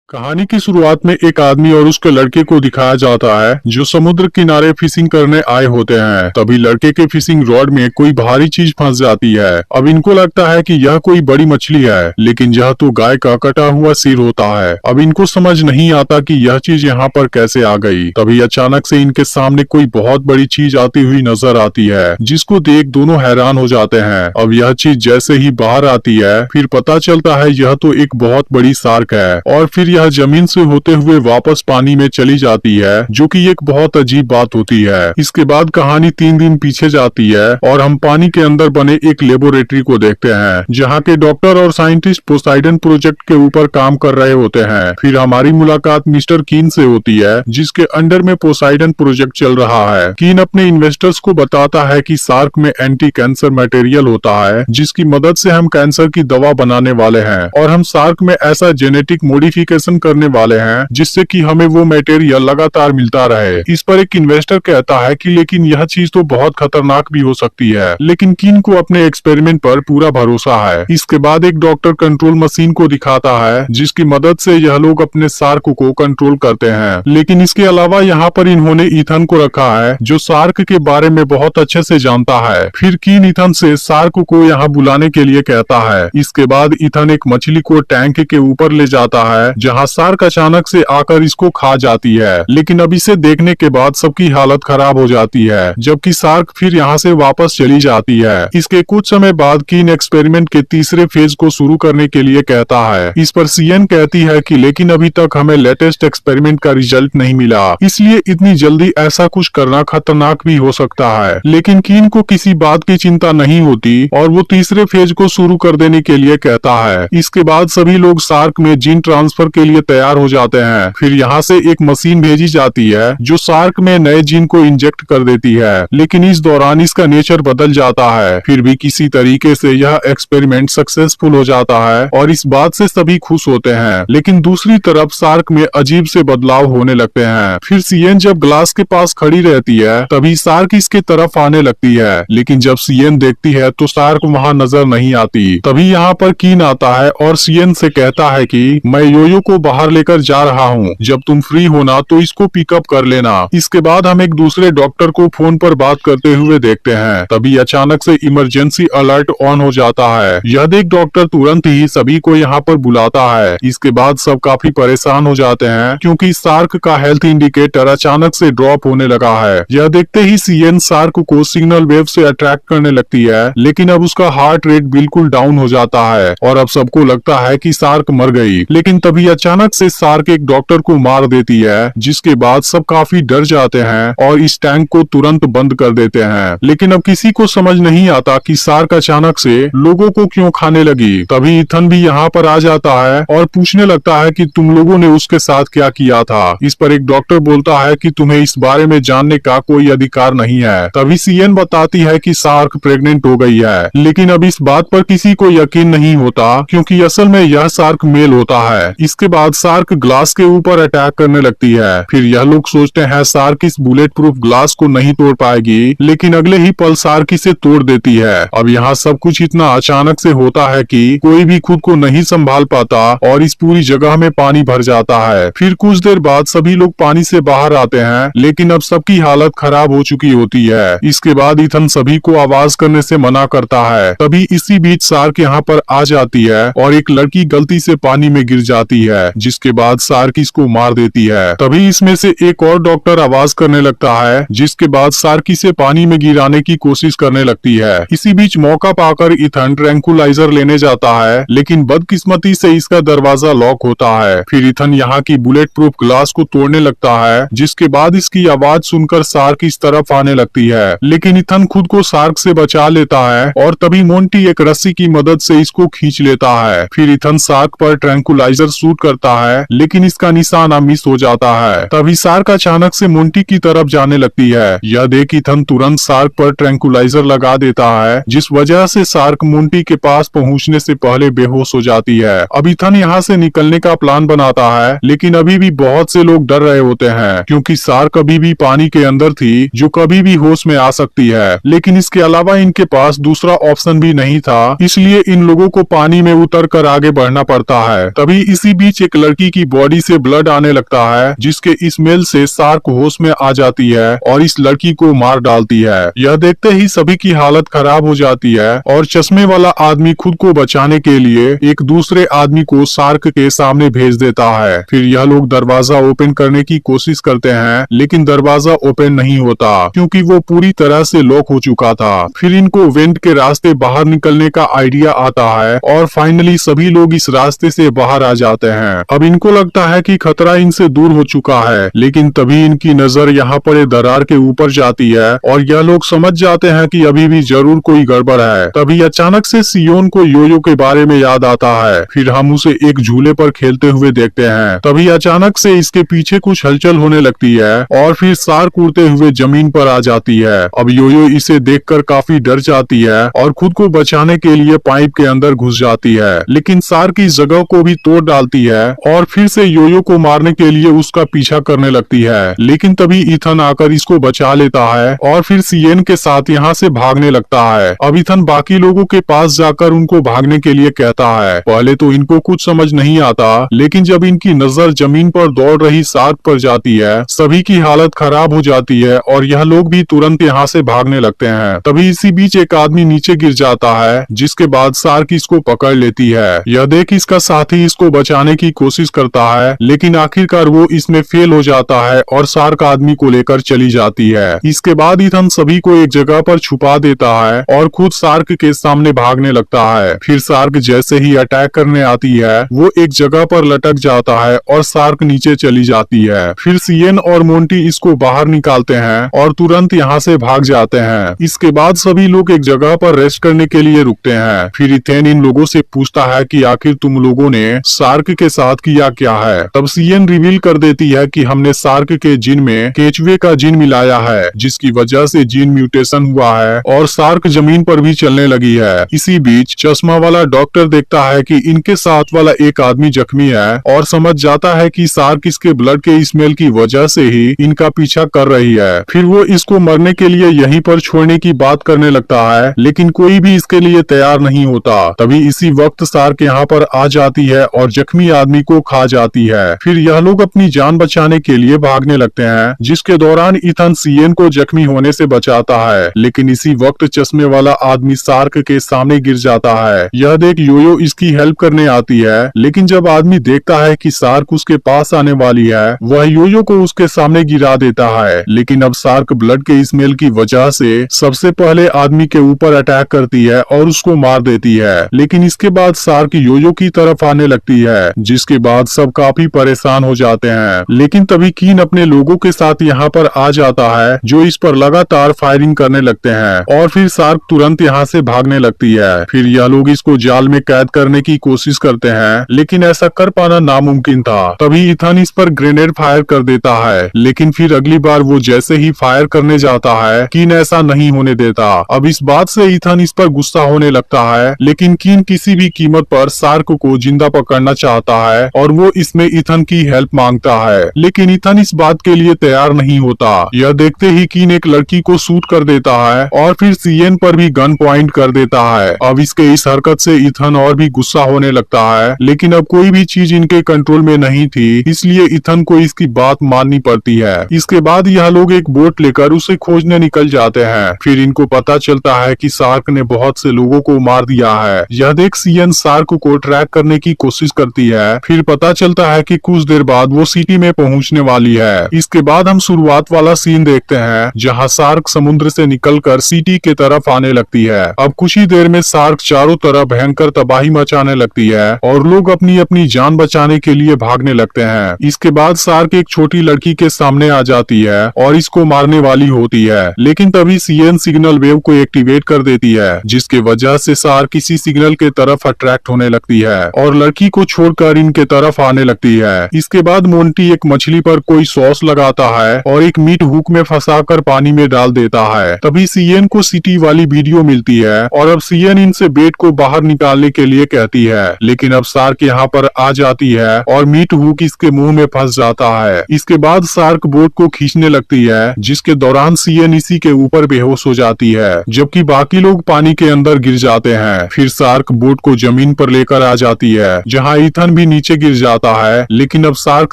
कहानी की शुरुआत में एक आदमी और उसके लड़के को दिखाया जाता है जो समुद्र किनारे फिशिंग करने आए होते हैं। तभी लड़के के फिशिंग रॉड में कोई भारी चीज फंस जाती है। अब इनको लगता है कि यह कोई बड़ी मछली है, लेकिन यह तो गाय का कटा हुआ सिर होता है। अब इनको समझ नहीं आता कि यह चीज यहाँ पर कैसे आ गई। तभी अचानक से इनके सामने कोई बहुत बड़ी चीज आती हुई नजर आती है, जिसको देख दोनों हैरान हो जाते हैं। अब यह चीज जैसे ही बाहर आती है, फिर पता चलता है यह तो एक बहुत बड़ी शार्क है और फिर यह जमीन से होते हुए वापस पानी में चली जाती है, जो कि एक बहुत अजीब बात होती है। इसके बाद कहानी 3 दिन पीछे जाती है और हम पानी के अंदर बने एक लेबोरेटरी को देखते हैं, जहाँ के डॉक्टर और साइंटिस्ट पोसाइडन प्रोजेक्ट के ऊपर काम कर रहे होते हैं। फिर हमारी मुलाकात मिस्टर कीन से होती है, जिसके अंडर में पोसाइडन प्रोजेक्ट चल रहा है। कीन अपने इन्वेस्टर्स को बताता है कि शार्क में एंटी कैंसर मटेरियल होता है, जिसकी मदद से हम कैंसर की दवा बनाने वाले हैं और हम शार्क में ऐसा जेनेटिक मॉडिफिकेशन करने वाले हैं जिससे कि हमें वो मटेरियल लगातार मिलता रहे। इस पर एक इन्वेस्टर कहता है कि लेकिन यह चीज तो बहुत खतरनाक भी हो सकती है, लेकिन कीन को अपने एक्सपेरिमेंट पर पूरा भरोसा है। इसके बाद एक डॉक्टर कंट्रोल मशीन को दिखाता है, जिसकी मदद से यह लोग अपने शार्क को कंट्रोल करते हैं। लेकिन इसके अलावा यहाँ पर इन्होंने ईथन को रखा है, जो शार्क के बारे में बहुत अच्छे से जानता है। फिर कीन ईथन से शार्क को यहाँ बुलाने के लिए कहता है। इसके बाद ईथन एक मछली को टैंक के ऊपर ले जाता है, जहाँ शार्क अचानक से आकर इसको खा जाती है। लेकिन अब इसे देखने के बाद सबकी हालत खराब हो जाती है, जबकि शार्क फिर यहाँ से वापस चली जाती है। इसके कुछ समय बाद कीन एक्सपेरिमेंट के तीसरे फेज को शुरू करने के लिए कहता है। इस पर सीएन कहती है कि लेकिन अभी तक हमें लेटेस्ट एक्सपेरिमेंट का रिजल्ट नहीं मिला, इसलिए इतनी जल्दी ऐसा कुछ करना खतरनाक भी हो सकता है। लेकिन कीन को किसी बात की चिंता नहीं होती और वो तीसरे फेज को शुरू कर देने के लिए कहता है। इसके बाद सभी लोग शार्क में जीन ट्रांसफर के लिए तैयार हो जाते हैं। फिर यहाँ से एक मशीन भेजी जाती है जो शार्क में नए जीन को इंजेक्ट कर देती है, लेकिन इस दौरान इसका नेचर बदल जाता है। फिर भी किसी तरीके से यह एक्सपेरिमेंट सक्सेसफुल हो जाता है और इस बात से सभी खुश होते हैं। लेकिन दूसरी तरफ शार्क में अजीब से बदलाव होने लगते हैं। फिर सीएन जब ग्लास के पास खड़ी रहती है, तभी शार्क इसके तरफ आने लगती है, लेकिन जब सीएन देखती है तो शार्क वहाँ नजर नहीं आती। तभी यहाँ पर कीन आता है और सीएन से कहता है कि मैं योयो को बाहर लेकर जा रहा हूँ, जब तुम फ्री होना तो इसको पिकअप कर लेना। इसके बाद हम एक दूसरे डॉक्टर को फोन पर बात करते हुए देखते हैं। तभी अचानक से इमरजेंसी अलर्ट ऑन हो जाता है। यह देख डॉक्टर तुरंत ही सभी को यहाँ पर बुलाता है। इसके बाद सब काफी परेशान हो जाते हैं, क्योंकि शार्क का हेल्थ इंडिकेटर अचानक से ड्रॉप होने लगा है। यह देखते ही सीएन शार्क को सिग्नल वेव से अट्रैक्ट करने लगती है, लेकिन अब उसका हार्ट रेट बिल्कुल डाउन हो जाता है और अब सबको लगता है कि शार्क मर गई। लेकिन तभी अचानक से शार्क एक डॉक्टर को मार देती है, जिसके बाद सब काफी डर जाते हैं और इस टैंक को तुरंत बंद कर देते हैं। लेकिन अब किसी को समझ नहीं आता कि शार्क अचानक से लोगों को क्यों खाने लगी। तभी ईथन भी यहाँ पर आ जाता है और पूछने लगता है कि तुम लोगों ने उसके साथ क्या किया था। इस पर एक डॉक्टर बोलता है कि तुम्हें इस बारे में जानने का कोई अधिकार नहीं है। तभी सीएन बताती है कि शार्क प्रेग्नेंट हो गई है, लेकिन अब इस बात पर किसी को यकीन नहीं होता, क्योंकि असल में यह शार्क मेल होता है। इसके बाद शार्क ग्लास के ऊपर अटैक करने लगती है। फिर यह लोग सोचते हैं शार्क इस बुलेट प्रूफ ग्लास को नहीं तोड़ पाएगी, लेकिन अगले ही पल शार्क इसे तोड़ देती है। अब यहाँ सब कुछ इतना अचानक से होता है कि कोई भी खुद को नहीं संभाल पाता और इस पूरी जगह में पानी भर जाता है। फिर कुछ देर बाद सभी लोग पानी से बाहर आते हैं, लेकिन अब सबकी हालत खराब हो चुकी होती है। इसके बाद ईथन सभी को आवाज करने से मना करता है। तभी इसी बीच शार्क यहाँ पर आ जाती है और एक लड़की गलती से पानी में गिर जाती है, जिसके बाद शार्क इसको मार देती है। तभी इसमें से एक और डॉक्टर आवाज करने लगता है, जिसके बाद शार्क इसे पानी में गिराने की कोशिश करने लगती है। इसी बीच मौका पाकर ईथन ट्रैंकुलाइजर लेने जाता है, लेकिन बदकिस्मती से इसका दरवाजा लॉक होता है। फिर ईथन यहाँ की बुलेट प्रूफ ग्लास को तोड़ने लगता है, जिसके बाद इसकी आवाज सुनकर शार्क इस तरफ आने लगती है। लेकिन ईथन खुद को शार्क से बचा लेता है और तभी मोंटी एक रस्सी की मदद से इसको खींच लेता है। फिर ईथन शार्क पर ट्रैंकुलाइजर शूट करता है, लेकिन इसका निशाना मिस हो जाता है। तभी शार्क अचानक से मोंटी की तरफ जाने लगती है। यह देख ईथन तुरंत शार्क पर ट्रैंकुलाइजर लगा देता है, जिस वजह से शार्क मोंटी के पास पहुंचने से पहले बेहोश हो जाती है। अब ईथन यहाँ से निकलने का प्लान बनाता है, लेकिन अभी भी बहुत से लोग डर रहे होते हैं, क्योंकि शार्क अभी भी पानी के अंदर थी, जो कभी भी होश में आ सकती है। लेकिन इसके अलावा इनके पास दूसरा ऑप्शन भी नहीं था, इसलिए इन लोगों को पानी में उतर कर आगे बढ़ना पड़ता है। तभी इसी बीच बीच एक लड़की की बॉडी से ब्लड आने लगता है, जिसके स्मेल से शार्क होश में आ जाती है और इस लड़की को मार डालती है। यह देखते ही सभी की हालत खराब हो जाती है और चश्मे वाला आदमी खुद को बचाने के लिए एक दूसरे आदमी को शार्क के सामने भेज देता है। फिर यह लोग दरवाजा ओपन करने की कोशिश करते हैं, लेकिन दरवाजा ओपन नहीं होता क्योंकि वो पूरी तरह से लॉक हो चुका था। फिर इनको वेंट के रास्ते बाहर निकलने का आइडिया आता है और फाइनली सभी लोग इस रास्ते से बाहर आ जाते हैं। अब इनको लगता है कि खतरा इनसे दूर हो चुका है, लेकिन तभी इनकी नजर यहाँ पर एक दरार के ऊपर जाती है और यह लोग समझ जाते हैं कि अभी भी जरूर कोई गड़बड़ है। तभी अचानक से सियोन को योयो के बारे में याद आता है। फिर हम उसे एक झूले पर खेलते हुए देखते हैं। तभी अचानक से इसके पीछे कुछ हलचल होने लगती है और फिर शार्क उड़ते हुए जमीन पर आ जाती है। अब योयो इसे देखकर काफी डर जाती है और खुद को बचाने के लिए पाइप के अंदर घुस जाती है, लेकिन शार्क इस जगह को भी तोड़ डालती है और फिर से योयो को मारने के लिए उसका पीछा करने लगती है। लेकिन तभी इथन आकर इसको बचा लेता है और फिर सियन के साथ यहाँ से भागने लगता है। अब इथन बाकी लोगों के पास जाकर उनको भागने के लिए कहता है। पहले तो इनको कुछ समझ नहीं आता, लेकिन जब इनकी नजर जमीन पर दौड़ रही शार्क पर जाती है, सभी की हालत खराब हो जाती है और यह लोग भी तुरंत यहाँ से भागने लगते हैं। तभी इसी बीच एक आदमी नीचे गिर जाता है, जिसके बाद शार्क इसको पकड़ लेती है। यह देख इसका साथी इसको बचाने की कोशिश करता है, लेकिन आखिरकार वो इसमें फेल हो जाता है और शार्क आदमी को लेकर चली जाती है। इसके बाद इथन सभी को एक जगह पर छुपा देता है और खुद शार्क के सामने भागने लगता है। फिर शार्क जैसे ही अटैक करने आती है, वो एक जगह पर लटक जाता है और शार्क नीचे चली जाती है। फिर सियन और मोंटी इसको बाहर निकालते हैं और तुरंत यहाँ से भाग जाते हैं। इसके बाद सभी लोग एक जगह पर रेस्ट करने के लिए रुकते हैं। फिर इथेन इन लोगों से पूछता है कि आखिर तुम लोगों ने शार्क के साथ किया क्या है। तब सियन रिवील कर देती है कि हमने शार्क के जीन में केचुए का जीन मिलाया है, जिसकी वजह से जीन म्यूटेशन हुआ है और शार्क जमीन पर भी चलने लगी है। इसी बीच चश्मा वाला डॉक्टर देखता है कि इनके साथ वाला एक आदमी जख्मी है और समझ जाता है कि शार्क इसके ब्लड के स्मेल की वजह से ही इनका पीछा कर रही है। फिर वो इसको मरने के लिए यहीं पर छोड़ने की बात करने लगता है, लेकिन कोई भी इसके लिए तैयार नहीं होता। तभी इसी वक्त शार्क यहाँ पर आ जाती है और जख्मी आदमी को खा जाती है। फिर यह लोग अपनी जान बचाने के लिए भागने लगते हैं, जिसके दौरान इथन सियन को जख्मी होने से बचाता है, लेकिन इसी वक्त चश्मे वाला आदमी शार्क के सामने गिर जाता है। यह देख योयो इसकी हेल्प करने आती है, लेकिन जब आदमी देखता है कि शार्क उसके पास आने वाली है, वह योयो को उसके सामने गिरा देता है। लेकिन अब शार्क ब्लड के स्मेल की वजह से सबसे पहले आदमी के ऊपर अटैक करती है और उसको मार देती है। लेकिन इसके बाद शार्क योयो की तरफ आने लगती है, जिसके बाद सब काफी परेशान हो जाते हैं। लेकिन तभी कीन अपने लोगों के साथ यहाँ पर आ जाता है, जो इस पर लगातार फायरिंग करने लगते हैं और फिर शार्क तुरंत यहाँ से भागने लगती है। फिर यह लोग इसको जाल में कैद करने की कोशिश करते हैं, लेकिन ऐसा कर पाना नामुमकिन था। तभी इथन इस पर ग्रेनेड फायर कर देता है, लेकिन फिर अगली बार वो जैसे ही फायर करने जाता है, कीन ऐसा नहीं होने देता। अब इस बात से इथन इस पर गुस्सा होने लगता है, लेकिन कीन किसी भी कीमत पर शार्क को जिंदा पकड़ना चाहता है और वो इसमें इथन की हेल्प मांगता है, लेकिन इथन इस बात के लिए तैयार नहीं होता। यह देखते ही कीन एक लड़की को शूट कर देता है और फिर सियन पर भी गन पॉइंट कर देता है। अब इसके इस हरकत से इथन और भी गुस्सा होने लगता है, लेकिन अब कोई भी चीज इनके कंट्रोल में नहीं थी, इसलिए इथन को इसकी बात माननी पड़ती है। इसके बाद यह लोग एक बोट लेकर उसे खोजने निकल जाते हैं। फिर इनको पता चलता है कि शार्क ने बहुत से लोगों को मार दिया है। यह देख सियन शार्क को ट्रैक करने की कोशिश करती है। फिर पता चलता है कि कुछ देर बाद वो सिटी में पहुंचने वाली है। इसके बाद हम शुरुआत वाला सीन देखते हैं, जहां शार्क समुद्र से निकलकर सिटी के तरफ आने लगती है। अब कुछ ही देर में शार्क चारों तरफ भयंकर तबाही मचाने लगती है और लोग अपनी अपनी जान बचाने के लिए भागने लगते हैं। इसके बाद शार्क एक छोटी लड़की के सामने आ जाती है और इसको मारने वाली होती है, लेकिन तभी सियन सिग्नल वेव को एक्टिवेट कर देती है, जिसके वजह से शार्क किसी सिग्नल के तरफ अट्रैक्ट होने लगती है और लड़की को छोड़कर इनके तरफ आने लगती है। इसके बाद मोंटी एक मछली पर कोई सॉस लगाता है और एक मीट हुक में फंसाकर पानी में डाल देता है। तभी सियन को सिटी वाली वीडियो मिलती है और अब सियन इनसे बेट को बाहर निकालने के लिए कहती है, लेकिन अब शार्क यहाँ पर आ जाती है और मीट हुक इसके मुंह में फंस जाता है। इसके बाद शार्क बोट को खींचने लगती है, जिसके दौरान सियन इसी के ऊपर बेहोश हो जाती है, जबकि बाकी लोग पानी के अंदर गिर जाते हैं। फिर शार्क बोट को जमीन पर लेकर आ जाती है, जहाँ इथन भी नीचे गिर जाता है, लेकिन अब शार्क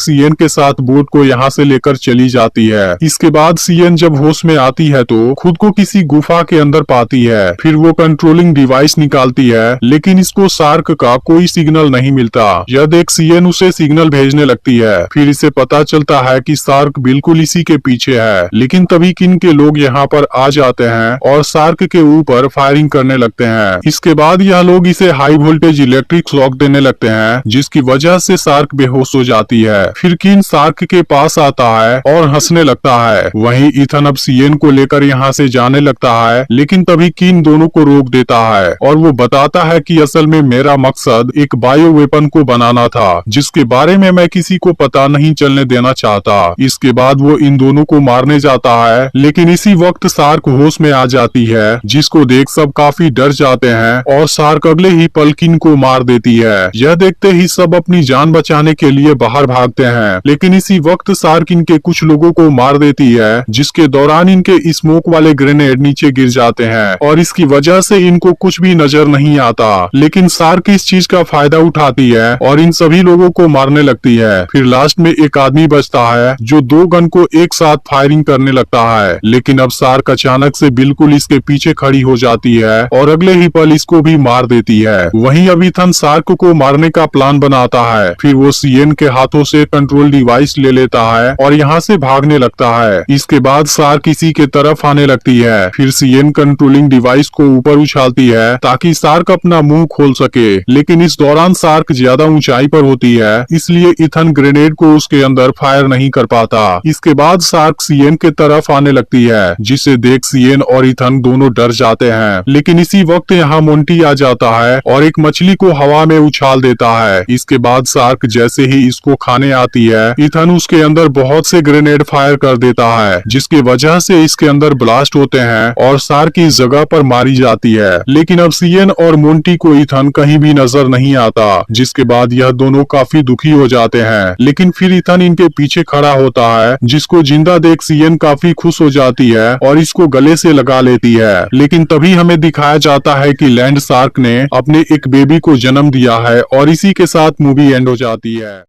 सीएन के साथ बोट को यहाँ से लेकर चली जाती है। इसके बाद सीएन जब होश में आती है तो खुद को किसी गुफा के अंदर पाती है। फिर वो कंट्रोलिंग डिवाइस निकालती है, लेकिन इसको शार्क का कोई सिग्नल नहीं मिलता। यह देख सीएन उसे सिग्नल भेजने लगती है। फिर इसे पता चलता है कि शार्क बिल्कुल इसी के पीछे है, लेकिन तभी किन के लोग यहाँ पर आ जाते हैं और शार्क के ऊपर फायरिंग करने लगते हैं। इसके बाद यह लोग इसे हाई वोल्टेज इलेक्ट्रिक शॉक देने लगते हैं, जिसकी वजह से शार्क बेहोश हो जाती है। फिर किन शार्क के पास आता है और हंसने लगता है। वहीं इथन अब सीएन को लेकर यहाँ से जाने लगता है, लेकिन तभी किन दोनों को रोक देता है और वो बताता है कि असल में मेरा मकसद एक बायो वेपन को बनाना था, जिसके बारे में मैं किसी को पता नहीं चलने देना चाहता। इसके बाद वो इन दोनों को मारने जाता है, लेकिन इसी वक्त शार्क होश में आ जाती है, जिसको देख सब काफी डर जाते हैं और शार्क अगले ही पल किन को मार देती है। यह देखते ही सब अपनी जान बचाने के लिए बाहर भागते हैं, लेकिन इसी वक्त शार्क इनके कुछ लोगों को मार देती है, जिसके दौरान इनके स्मोक वाले ग्रेनेड नीचे गिर जाते हैं और इसकी वजह से इनको कुछ भी नजर नहीं आता। लेकिन शार्क इस चीज का फायदा उठाती है और इन सभी लोगों को मारने लगती है। फिर लास्ट में एक आदमी बचता है जो 2 गन को एक साथ फायरिंग करने लगता है, लेकिन अब शार्क अचानक से बिल्कुल इसके पीछे खड़ी हो जाती है और अगले ही पल इसको भी मार देती है। वहीं अब इथन शार्क को मारने का प्लान बनाता है। फिर वो सीएन के हाथों से कंट्रोल डिवाइस ले लेता है और यहाँ से भागने लगता है। इसके बाद शार्क इसी के तरफ आने लगती है। फिर सीएन कंट्रोलिंग डिवाइस को ऊपर उछालती है ताकि शार्क अपना मुंह खोल सके, लेकिन इस दौरान शार्क ज्यादा ऊंचाई पर होती है, इसलिए इथन ग्रेनेड को उसके अंदर फायर नहीं कर पाता। इसके बाद शार्क सीएन के तरफ आने लगती है, जिसे देख सीएन और इथन दोनों डर जाते हैं। लेकिन इसी वक्त यहाँ मोंटी आ जाता है और एक मछली को हवा में उछाल देता है। इसके बाद शार्क जैसे ही इसको खाने आती है, इथन उसके अंदर बहुत से ग्रेनेड फायर कर देता है, जिसकी वजह से इसके अंदर ब्लास्ट होते हैं और शार्क की जगह पर मारी जाती है। लेकिन अब सीएन और मोंटी को इथन कहीं भी नजर नहीं आता, जिसके बाद यह दोनों काफी दुखी हो जाते हैं। लेकिन फिर इथन इनके पीछे खड़ा होता है, जिसको जिंदा देख सीएन काफी खुश हो जाती है और इसको गले से लगा लेती है। लेकिन तभी हमें दिखाया जाता है कि लैंड शार्क ने अपने एक बेबी को जन्म दिया है और इसी के साथ मूवी एंड हो जाती है।